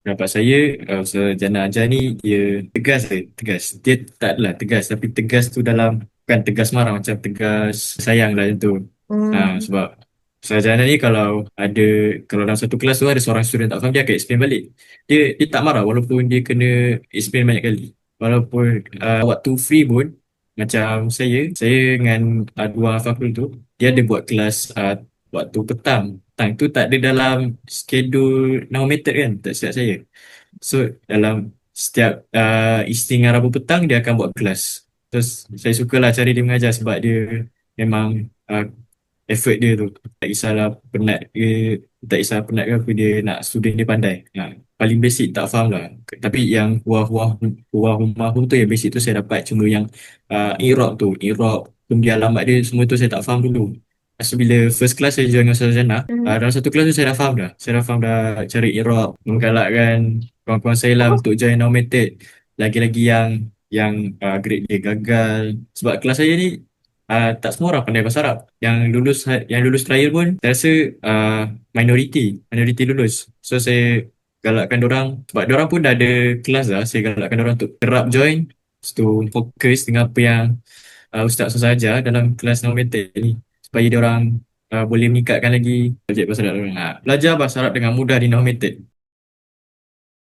Pendapat saya, Ustaz Jana Ajar ni dia tegas ke? Tegas. Dia tak adalah tegas, tapi tegas tu dalam, bukan tegas marah, macam tegas sayang lah macam tu. Hmm. Sebab Ustaz Jana ni kalau dalam satu kelas tu ada seorang student tak faham, dia akan explain balik. Dia tak marah walaupun dia kena explain banyak kali. Walaupun waktu free pun, macam saya dengan dua fakul tu, dia ada buat kelas waktu petang. Petang tu tak ada dalam schedule normated kan, tak silap saya. So dalam setiap Isnin dengan Rabu petang dia akan buat kelas. Terus saya sukalah cari dia mengajar sebab dia memang uh, effort dia tu. Tak kisahlah penat ke, tak kisah penat ke apa, dia nak student dia pandai. Paling basic tak faham lah. Tapi yang huah rumah pun tu, yang basic tu saya dapat. Cuma yang i'rab, kemudian alamat dia semua tu saya tak faham dulu. So bila first class saya join dengan Ustaz Jannah, Hmm. dalam satu kelas tu saya dah faham dah. Saya dah faham dah cara i'rab, menggalakkan kawan-kawan saya lah untuk join now method. Lagi-lagi yang grade dia gagal. Sebab kelas saya ni tak semua orang pandai bahasa Arab. Yang lulus trial pun saya rasa minoriti lulus. So saya galakkan dorang, sebab dorang pun dah ada kelas dah, saya galakkan dorang untuk kerap join, lepas tu fokus dengan apa yang ustaz-ustaz ajar dalam kelas normatif ni, supaya diorang boleh meningkatkan lagi projek bahasa Arab dorang. Belajar bahasa Arab dengan mudah di normatif.